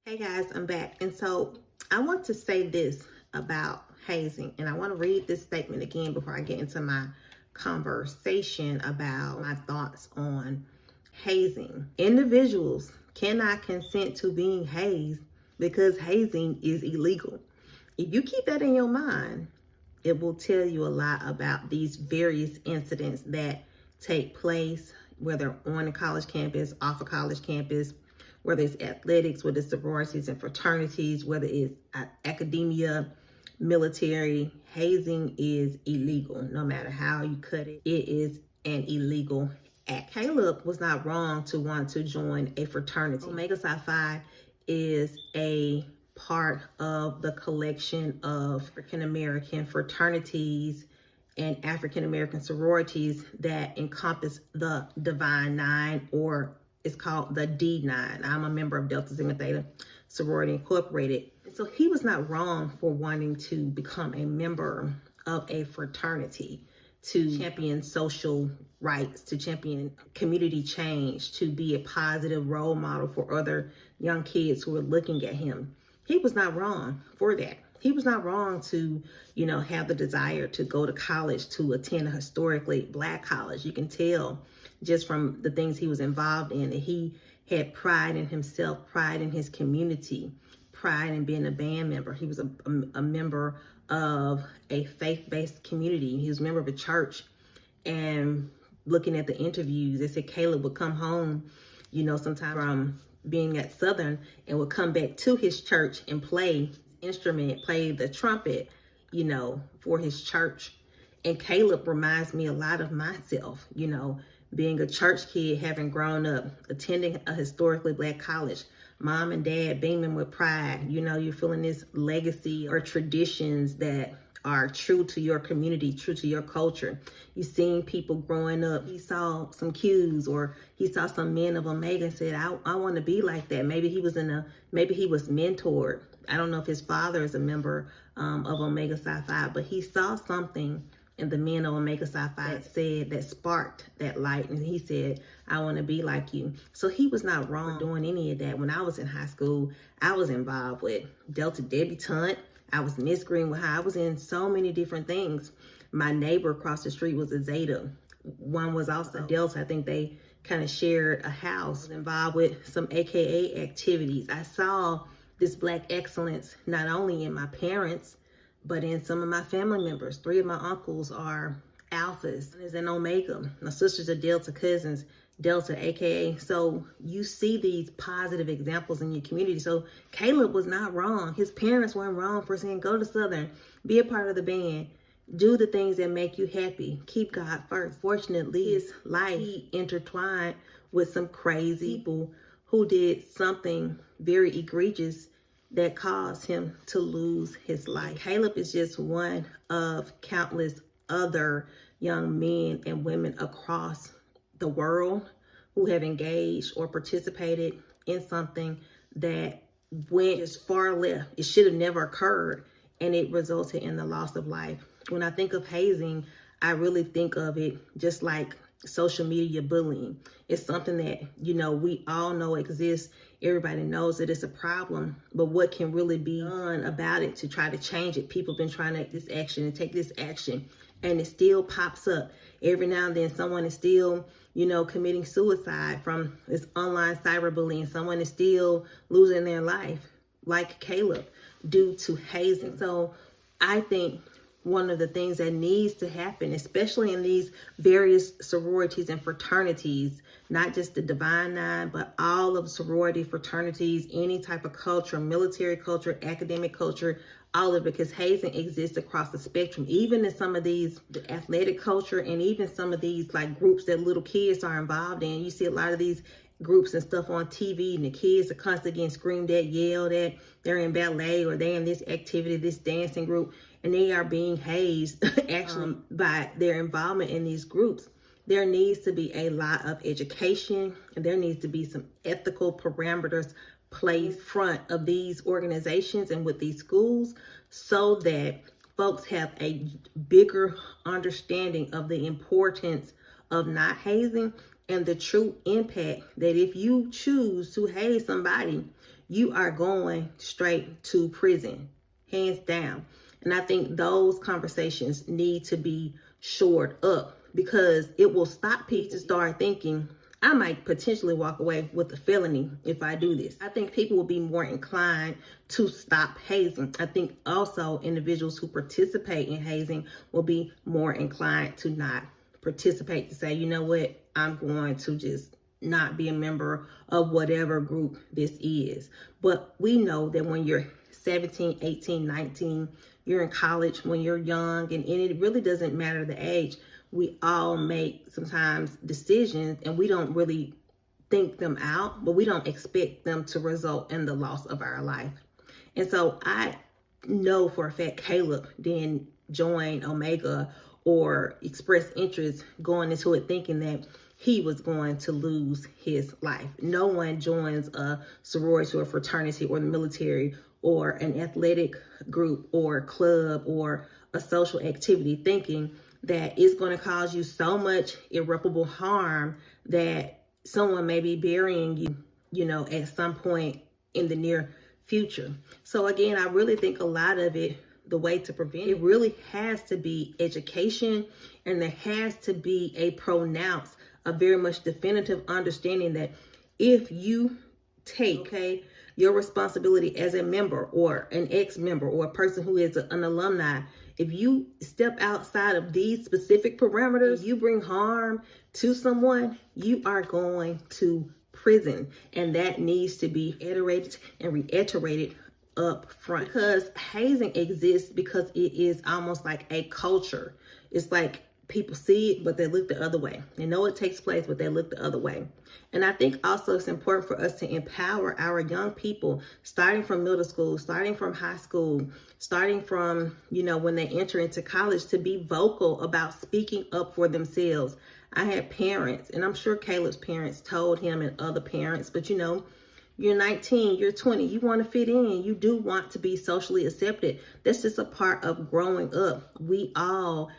Hey guys, I'm back. And so I want to say this about hazing, and I want to read this statement again before I get into my conversation about my thoughts on hazing. Individuals cannot consent to being hazed because hazing is illegal. If you keep that in your mind, it will tell you a lot about these various incidents that take place, whether on a college campus, off a college campus, whether it's athletics, whether it's sororities and fraternities, whether it's academia, military. Hazing is illegal. No matter how you cut it, it is an illegal act. Caleb was not wrong to want to join a fraternity. Omega Psi Phi is a part of the collection of African American fraternities and African American sororities that encompass the Divine Nine, or it's called the D9. I'm a member of Delta Sigma Theta Sorority Incorporated. So he was not wrong for wanting to become a member of a fraternity, to champion social rights, to champion community change, to be a positive role model for other young kids who are looking at him. He was not wrong for that. He was not wrong to, have the desire to go to college, to attend a historically Black college. You can tell just from the things he was involved in that he had pride in himself, pride in his community, pride in being a band member. He was a member of a faith-based community. He was a member of a church. And looking at the interviews, they said Caleb would come home, sometime from being at Southern, and would come back to his church and play instrument, play the trumpet, for his church. And Caleb reminds me a lot of myself, being a church kid, having grown up, attending a historically Black college, mom and dad beaming with pride. You're feeling this legacy or traditions that are true to your community, true to your culture. You've seen people growing up. He saw some cues, or he saw some men of Omega and said, I want to be like that. Maybe he was mentored. I don't know if his father is a member of Omega Psi Phi, but he saw something in the men of Omega Psi Phi that sparked that light. And he said, I want to be like you. So he was not wrong doing any of that. When I was in high school, I was involved with Delta Debutante. I was Miss Greenwood High. I was in so many different things. My neighbor across the street was a Zeta. One was also a Delta. I think they kind of shared a house. Involved with some AKA activities. I saw this Black excellence not only in my parents, but in some of my family members. 3 of my uncles are Alphas. One is an Omega. My sisters are Delta, cousins Delta, AKA. So you see these positive examples in your community. So Caleb was not wrong. His parents weren't wrong for saying, go to Southern, be a part of the band, do the things that make you happy, keep God first. Fortunately, his life intertwined with some crazy people who did something very egregious that caused him to lose his life. Caleb is just one of countless other young men and women across the world who have engaged or participated in something that went as far left. It should have never occurred, and it resulted in the loss of life. When I think of hazing, I really think of it just like social media bullying. It's something that, we all know exists. Everybody knows that it's a problem, but what can really be done about it to try to change it? People have been trying to take this action, and it still pops up. Every now and then someone is still, committing suicide from this online cyberbullying. Someone is still losing their life, like Caleb, due to hazing. So I think one of the things that needs to happen, especially in these various sororities and fraternities, not just the Divine Nine, but all of sorority fraternities, any type of culture, military culture, academic culture, all of it, because hazing exists across the spectrum. Even in some of these, the athletic culture, and even some of these like groups that little kids are involved in. You see a lot of these groups and stuff on TV, and the kids are constantly getting screamed at, yelled at. They're in ballet, or they're in this activity, this dancing group, and they are being hazed actually by their involvement in these groups. There needs to be a lot of education, and there needs to be some ethical parameters placed front of these organizations and with these schools, so that folks have a bigger understanding of the importance of not hazing and the true impact that if you choose to hate somebody, you are going straight to prison, hands down. And I think those conversations need to be shored up, because it will stop people to start thinking, I might potentially walk away with a felony if I do this. I think people will be more inclined to stop hazing. I think also individuals who participate in hazing will be more inclined to not participate, to say, you know what, I'm going to just not be a member of whatever group this is. But we know that when you're 17, 18, 19, you're in college, when you're young, and it really doesn't matter the age, we all make sometimes decisions and we don't really think them out, but we don't expect them to result in the loss of our life. And so I know for a fact Caleb didn't join Omega or express interest going into it thinking that he was going to lose his life. No one joins a sorority or fraternity or the military or an athletic group or club or a social activity thinking that it's going to cause you so much irreparable harm that someone may be burying you, you know, at some point in the near future. So again, I really think a lot of it, the way to prevent it really has to be education, and there has to be a pronounced, a very much definitive understanding that if you take your responsibility as a member or an ex-member or a person who is an alumni, if you step outside of these specific parameters, you bring harm to someone, you are going to prison. And that needs to be iterated and reiterated up front, because hazing exists because it is almost like a culture. It's like people see it, but they look the other way. They know it takes place, but they look the other way. And I think also it's important for us to empower our young people, starting from middle school, starting from high school, starting from, you know, when they enter into college, to be vocal about speaking up for themselves. I had parents, and I'm sure Caleb's parents told him and other parents, but you know, you're 19, you're 20, you want to fit in. You do want to be socially accepted. That's just a part of growing up. We all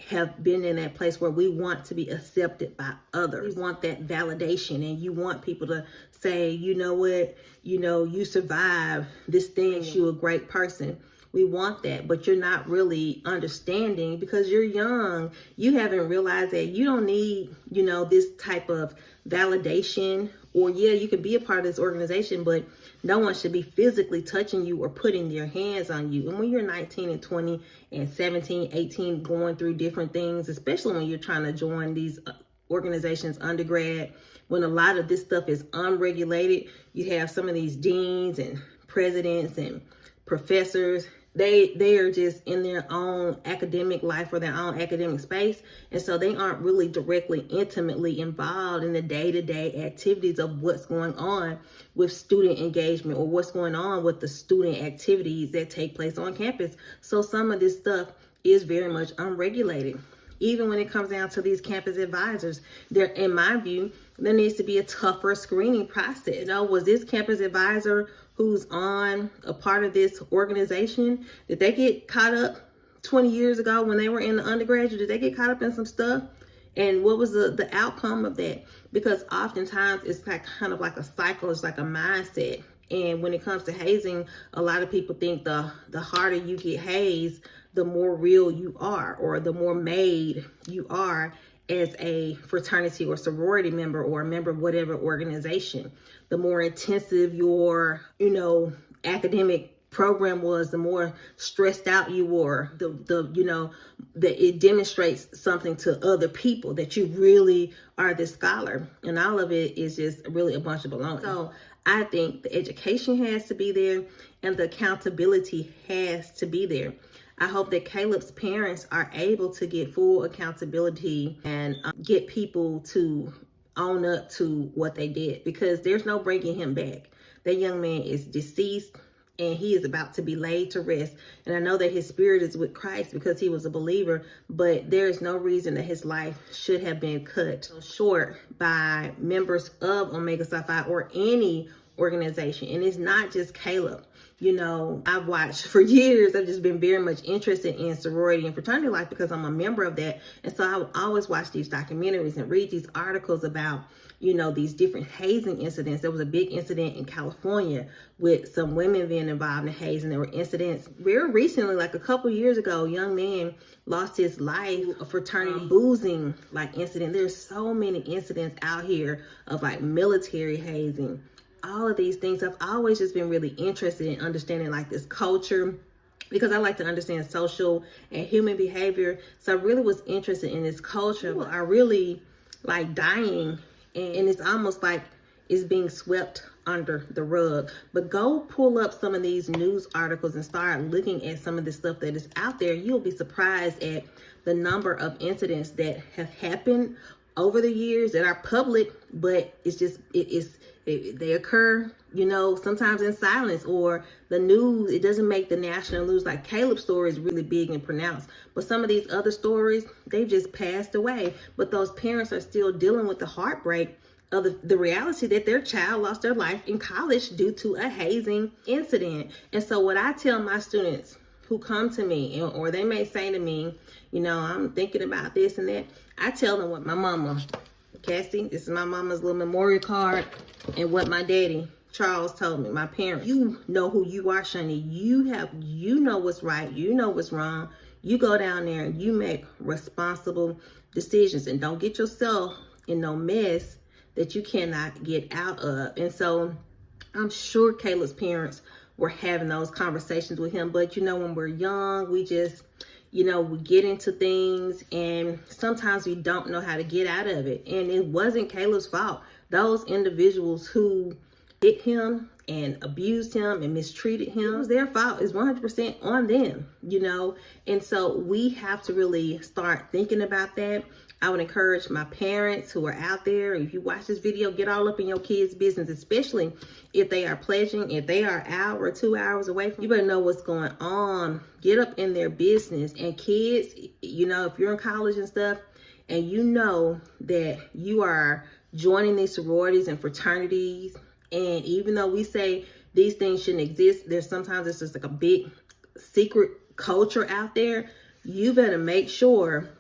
have been in that place where we want to be accepted by others. We want that validation, and you want people to say, you know what, you know, you survived this thing, you're a great person. We want that, but you're not really understanding because you're young. You haven't realized that you don't need, you know, this type of validation. Or yeah, you can be a part of this organization, but no one should be physically touching you or putting their hands on you. And when you're 19 and 20 and 17, 18, going through different things, especially when you're trying to join these organizations undergrad, when a lot of this stuff is unregulated, you have some of these deans and presidents and professors. They are just in their own academic life or their own academic space. And so they aren't really directly, intimately involved in the day-to-day activities of what's going on with student engagement or what's going on with the student activities that take place on campus. So some of this stuff is very much unregulated. Even when it comes down to these campus advisors, there, in my view, there needs to be a tougher screening process. You know, was this campus advisor who's on a part of this organization, did they get caught up 20 years ago when they were in the undergraduate? Did they get caught up in some stuff? And what was the outcome of that? Because oftentimes it's like kind of like a cycle, it's like a mindset. And when it comes to hazing, a lot of people think the harder you get hazed, the more real you are, or the more made you are as a fraternity or sorority member or a member of whatever organization. The more intensive your, you know, academic program was, the more stressed out you were, you know, that it demonstrates something to other people that you really are this scholar. And all of it is just really a bunch of baloney. So I think the education has to be there and the accountability has to be there. I hope that Caleb's parents are able to get full accountability and get people to own up to what they did, because there's no bringing him back. That young man is deceased and he is about to be laid to rest. And I know that his spirit is with Christ because he was a believer, but there is no reason that his life should have been cut short by members of Omega Psi Phi or any organization. And it's not just Caleb. You know, I've watched for years. I've just been very much interested in sorority and fraternity life because I'm a member of that. And so I always watch these documentaries and read these articles about, you know, these different hazing incidents. There was a big incident in California with some women being involved in hazing. There were incidents very recently, like a couple years ago, a young man lost his life, a fraternity boozing like incident. There's so many incidents out here of like military hazing. All of these things. I've always just been really interested in understanding like this culture, because I like to understand social and human behavior. So I really was interested in this culture. People are really like dying, and it's almost like it's being swept under the rug. But go pull up some of these news articles and start looking at some of the stuff that is out there. You'll be surprised at the number of incidents that have happened over the years that are public, but it's just, they occur, you know, sometimes in silence, or the news, it doesn't make the national news. Like Caleb's story is really big and pronounced, but some of these other stories, they've just passed away. But those parents are still dealing with the heartbreak of the reality that their child lost their life in college due to a hazing incident. And so what I tell my students who come to me, or they may say to me, you know, I'm thinking about this and that, I tell them what my mama, Cassie, this is my mama's little memorial card, and what my daddy, Charles, told me, my parents. You know who you are, Shani. You know what's right. You know what's wrong. You go down there and you make responsible decisions, and don't get yourself in no mess that you cannot get out of. And so I'm sure Caleb's parents were having those conversations with him. But, you know, when we're young, we just, you know, we get into things and sometimes we don't know how to get out of it. And it wasn't Caleb's fault. Those individuals who hit him and abused him and mistreated him, it was their fault. It's 100% on them, you know. And so we have to really start thinking about that. I would encourage my parents who are out there, if you watch this video, get all up in your kids' business, especially if they are pledging, if they are an hour or 2 hours away from you. You better know what's going on. Get up in their business. And kids, you know, if you're in college and stuff, and you know that you are joining these sororities and fraternities, and even though we say these things shouldn't exist, there's sometimes it's just like a big secret culture out there. You better make sure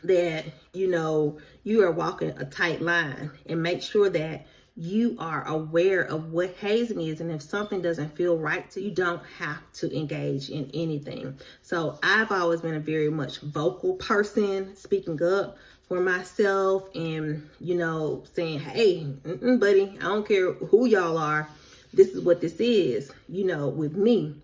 that, you know, you are walking a tight line, and make sure that you are aware of what hazing is. And if something doesn't feel right to you, you don't have to engage in anything. So I've always been a very much vocal person, speaking up for myself and, you know, saying, hey, buddy, I don't care who y'all are. This is what this is, you know, with me.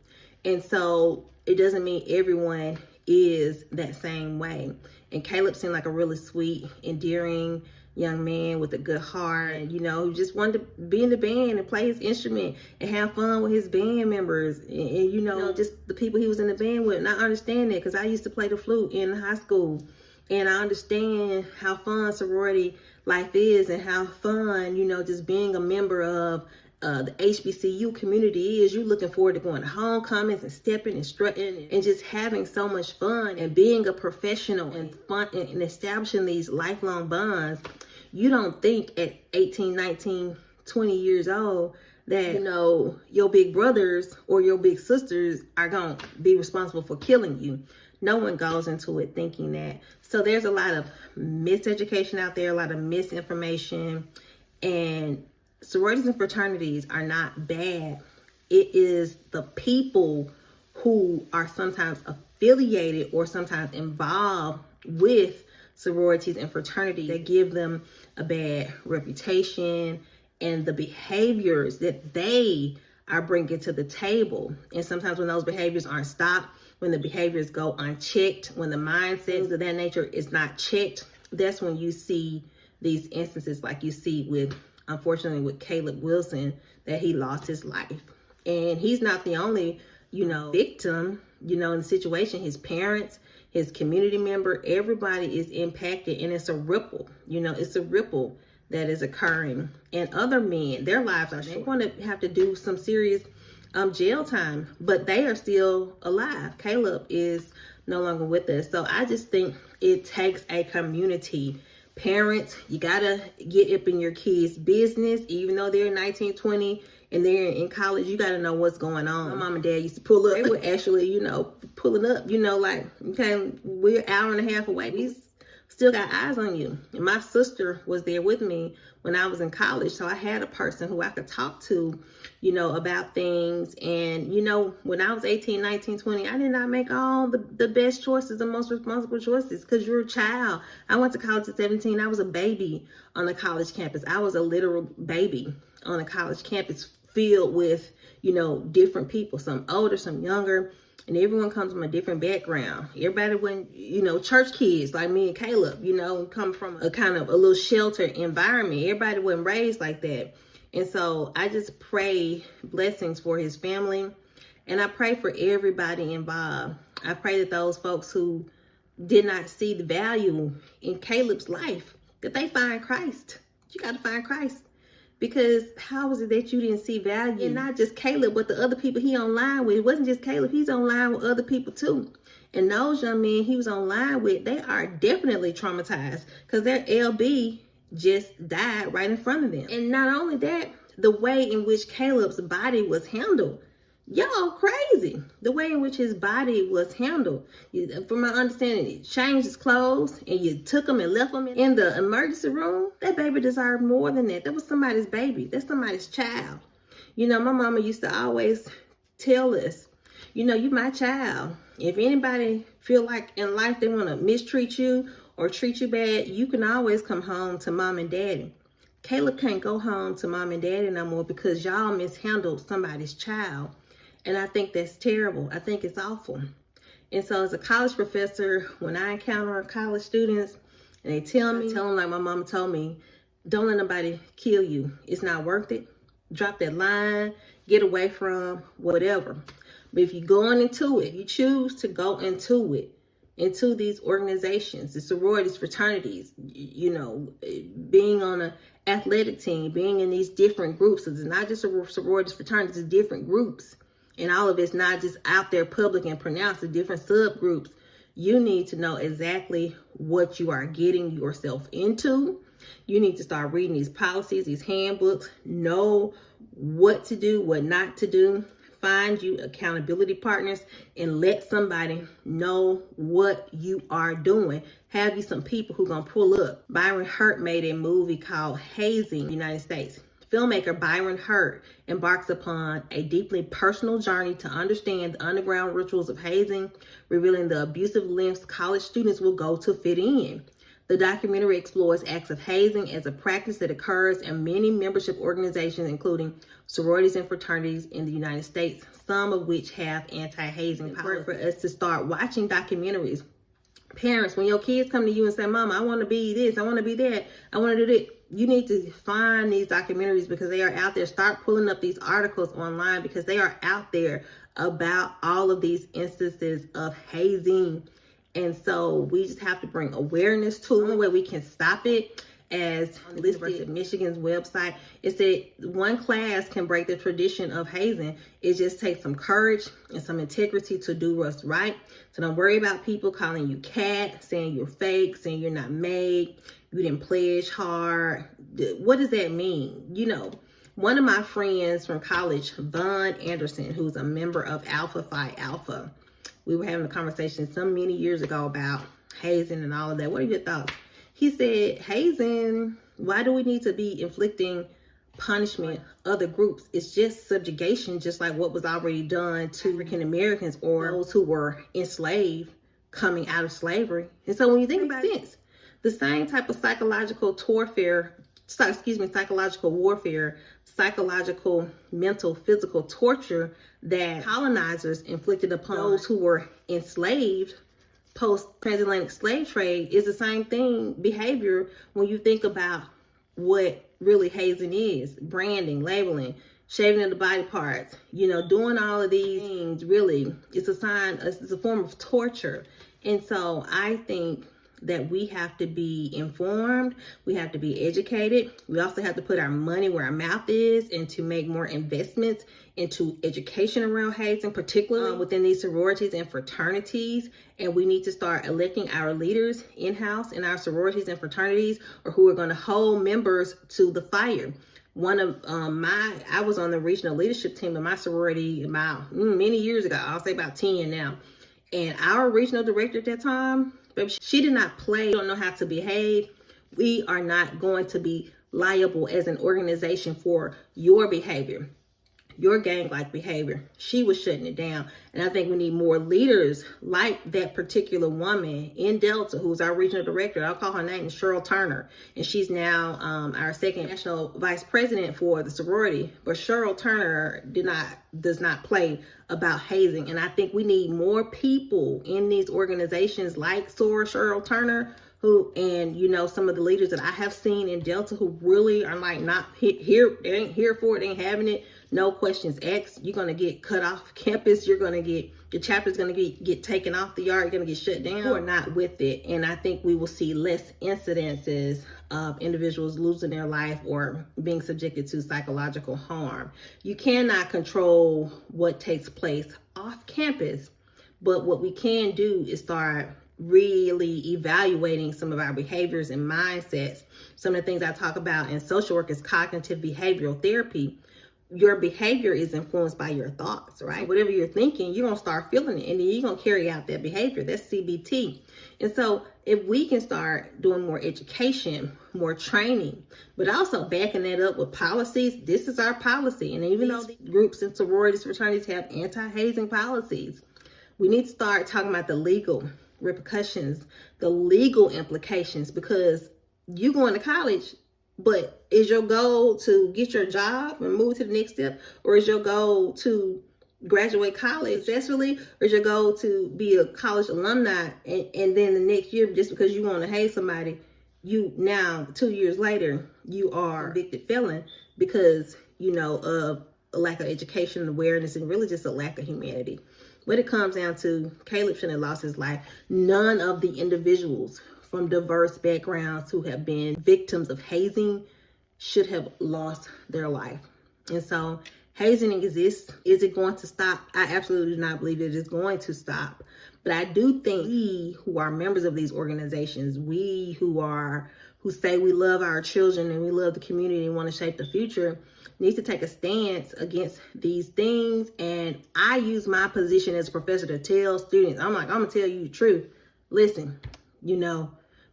And so it doesn't mean everyone is that same way. And Caleb seemed like a really sweet, endearing young man with a good heart, and, you know, who just wanted to be in the band and play his instrument and have fun with his band members and you know, just the people he was in the band with. And I understand that because I used to play the flute in high school, and I understand how fun sorority life is and how fun, you know, just being a member of the HBCU community is. You're looking forward to going to homecomings and stepping and strutting and just having so much fun and being a professional and fun and establishing these lifelong bonds. You don't think at 18, 19, 20 years old that, you know, your big brothers or your big sisters are going to be responsible for killing you. No one goes into it thinking that. So there's a lot of miseducation out there, a lot of misinformation, and sororities and fraternities are not bad. It is the people who are sometimes affiliated or sometimes involved with sororities and fraternities that give them a bad reputation, and the behaviors that they are bringing to the table. And sometimes when those behaviors aren't stopped, when the behaviors go unchecked, when the mindset of that nature is not checked, that's when you see these instances like you see with, unfortunately, with Caleb Wilson, that he lost his life. And he's not the only, you know, victim, you know, in the situation. His parents, his community member, everybody is impacted, and it's a ripple, you know, it's a ripple that is occurring. And other men, their lives are going to have to do some serious jail time, but they are still alive. Caleb is no longer with us. So I just think it takes a community Parents, you gotta get up in your kids' business, even though they're 19, 20, and they're in college. You gotta know what's going on. My mom and dad used to pull up. They were actually, pulling up, like, okay, we're an hour and a half away. We still got eyes on you. And my sister was there with me when I was in college. So I had a person who I could talk to, about things. And, when I was 18, 19, 20, I did not make all the best choices, the most responsible choices, because you're a child. I went to college at 17. I was a baby on the college campus. I was a literal baby on a college campus filled with, different people, some older, some younger. And everyone comes from a different background. Everybody went, church kids like me and Caleb, come from a kind of a little sheltered environment. Everybody wasn't raised like that. And so I just pray blessings for his family. And I pray for everybody involved. I pray that those folks who did not see the value in Caleb's life, that they find Christ. You got to find Christ. Because how is it that you didn't see value? And not just Caleb, but the other people he online with. It wasn't just Caleb. He's online with other people too. And those young men he was online with, they are definitely traumatized because their LB just died right in front of them. And not only that, the way in which Caleb's body was handled. Y'all crazy. The way in which his body was handled. From my understanding, you changed his clothes and you took him and left him in the emergency room. That baby deserved more than that. That was somebody's baby. That's somebody's child. My mama used to always tell us, you my child. If anybody feel like in life they want to mistreat you or treat you bad, you can always come home to mom and daddy. Caleb can't go home to mom and daddy no more because y'all mishandled somebody's child. And I think that's terrible. I think it's awful. And so as a college professor, when I encounter college students and they tell them like my mama told me, don't let nobody kill you. It's not worth it. Drop that line, get away from whatever. But if you're going into it, you choose to go into it, into these organizations, the sororities, fraternities, being on an athletic team, being in these different groups. It's not just sororities, fraternities, it's different groups. And all of it's not just out there public and pronounced, the different subgroups. You need to know exactly what you are getting yourself into. You need to start reading these policies, these handbooks, know what to do, what not to do. Find you accountability partners and let somebody know what you are doing. Have you some people who gonna pull up. Byron Hurt made a movie called Hazing in the United States. Filmmaker Byron Hurt embarks upon a deeply personal journey to understand the underground rituals of hazing, revealing the abusive lengths college students will go to fit in. The documentary explores acts of hazing as a practice that occurs in many membership organizations, including sororities and fraternities in the United States, some of which have anti-hazing policies. For us to start watching documentaries. Parents, when your kids come to you and say, Mama, I want to be this, I want to be that, I want to do that, you need to find these documentaries because they are out there. Start pulling up these articles online because they are out there about all of these instances of hazing. And so we just have to bring awareness to it where we can stop it. As on the University of Michigan's website, it said one class can break the tradition of hazing. It just takes some courage and some integrity to do what's right. So don't worry about people calling you cat, saying you're fake, saying you're not made, you didn't pledge hard. What does that mean? One of my friends from college, Von Anderson, who's a member of Alpha Phi Alpha, we were having a conversation many years ago about hazing and all of that. What are your thoughts? He said, hazing, why do we need to be inflicting punishment other groups? It's just subjugation, just like what was already done to African Americans or those who were enslaved coming out of slavery. And so when you think about it, the same type of psychological warfare, psychological, mental, physical torture that colonizers inflicted upon those who were enslaved post-transatlantic slave trade is the same behavior when you think about what really hazing is. Branding, labeling, shaving of the body parts, doing all of these things, really, it's a form of torture. And so I think that we have to be informed, we have to be educated. We also have to put our money where our mouth is and to make more investments into education around hazing, particularly within these sororities and fraternities. And we need to start electing our leaders in-house in our sororities and fraternities, or who are going to hold members to the fire. One of I was on the regional leadership team of my sorority about many years ago. I'll say about 10 now. And our regional director at that time, she did not play, don't know how to behave. We are not going to be liable as an organization for your behavior, your gang-like behavior. She was shutting it down. And I think we need more leaders like that particular woman in Delta, who's our regional director. I'll call her name Cheryl Turner. And she's now our second national vice president for the sorority. But Cheryl Turner does not play about hazing. And I think we need more people in these organizations like Cheryl Turner, and some of the leaders that I have seen in Delta who really are like not here, they ain't here for it, they ain't having it, no questions asked. You're going to get cut off campus, your chapter's going to get taken off the yard, you're going to get shut down. We're not with it. And I think we will see less incidences of individuals losing their life or being subjected to psychological harm. You cannot control what takes place off campus, but what we can do is start really evaluating some of our behaviors and mindsets. Some of the things I talk about in social work is cognitive behavioral therapy. Your behavior is influenced by your thoughts, right? So whatever you're thinking, you're going to start feeling it, and then you're going to carry out that behavior. That's CBT. And so if we can start doing more education, more training, but also backing that up with policies, this is our policy. And even though groups and sororities, fraternities have anti-hazing policies, we need to start talking about the legal repercussions, the legal implications, because you going to college, but is your goal to get your job and move to the next step, or is your goal to graduate college successfully, or is your goal to be a college alumni and then the next year, just because you want to hate somebody, you now 2 years later you are a convicted felon because of a lack of education and awareness, and really just a lack of humanity. What it comes down to, Caleb shouldn't have lost his life. None of the individuals from diverse backgrounds who have been victims of hazing should have lost their life. And so hazing exists. Is it going to stop? I absolutely do not believe it is going to stop. But I do think we who are members of these organizations, we who say we love our children and we love the community and want to shape the future, need to take a stance against these things. And I use my position as a professor to tell students, I'm going to tell you the truth. Listen,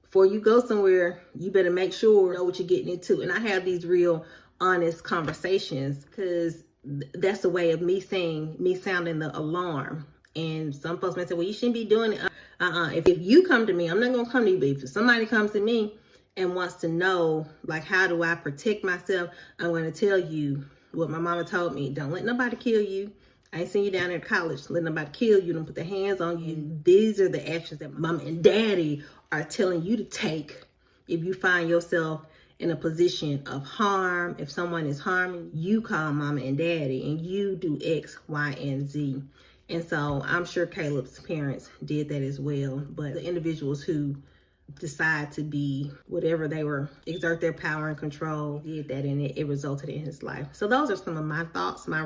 before you go somewhere, you better make sure you know what you're getting into. And I have these real honest conversations, because that's a way of me sounding the alarm. And some folks may say, well, you shouldn't be doing it. If you come to me, I'm not going to come to you. But if somebody comes to me and wants to know, like, how do I protect myself, I'm going to tell you what my mama told me. Don't let nobody kill you. I ain't seen you down there at college. Let nobody kill you. Don't put their hands on you. These are the actions that mama and daddy are telling you to take if you find yourself in a position of harm. If someone is harming, you call mama and daddy and you do X, Y, and Z. And so I'm sure Caleb's parents did that as well. But the individuals who decide to be whatever they were, exert their power and control, did that, and it resulted in his life. So those are some of my thoughts, my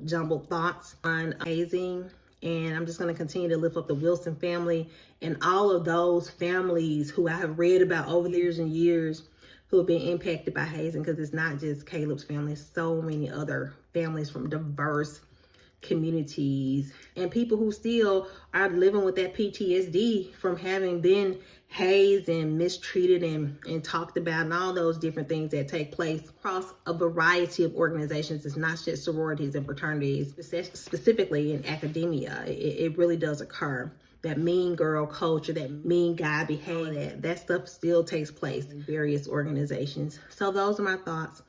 jumbled thoughts on hazing. And I'm just going to continue to lift up the Wilson family and all of those families who I have read about over the years and years who have been impacted by hazing, because it's not just Caleb's family, it's so many other families from diverse communities and people who still are living with that PTSD from having been hazed and mistreated and talked about, and all those different things that take place across a variety of organizations. It's not just sororities and fraternities, specifically in academia. It really does occur. That mean girl culture, that mean guy behavior, that stuff still takes place in various organizations. So those are my thoughts.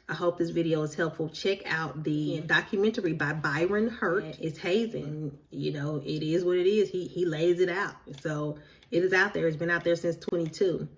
I hope this video is helpful. Check out the documentary by Byron Hurt. It's hazing. It is what it is. He lays it out. So it is out there. It's been out there since 22.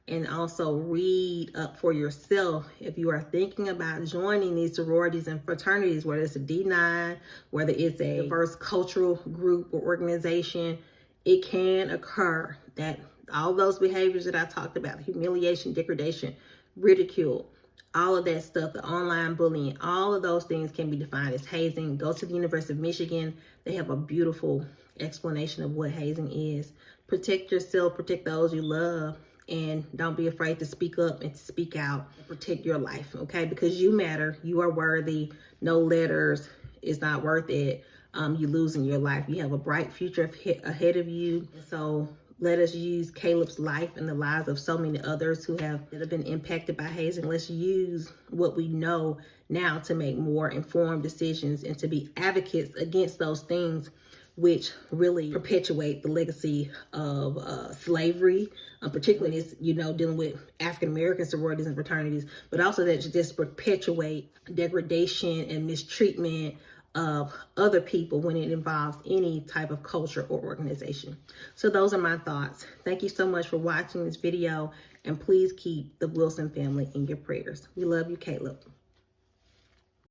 And also read up for yourself if you are thinking about joining these sororities and fraternities, whether it's a D9, whether it's a diverse cultural group or organization. It can occur that All those behaviors that I talked about, humiliation, degradation, ridicule, all of that stuff, the online bullying, all of those things can be defined as hazing. Go to the University of Michigan. They have a beautiful explanation of what hazing is. Protect yourself, protect those you love, and don't be afraid to speak up and to speak out and protect your life, okay? Because you matter, you are worthy. No letters is not worth it. You losing your life. You have a bright future ahead of you. So let us use Caleb's life and the lives of so many others that have been impacted by hazing. Let's use what we know now to make more informed decisions and to be advocates against those things which really perpetuate the legacy of slavery, particularly as, dealing with African-American sororities and fraternities, but also that just perpetuate degradation and mistreatment of other people when it involves any type of culture or organization. So those are my thoughts. Thank you so much for watching this video, and please keep the Wilson family in your prayers. We love you, Caleb.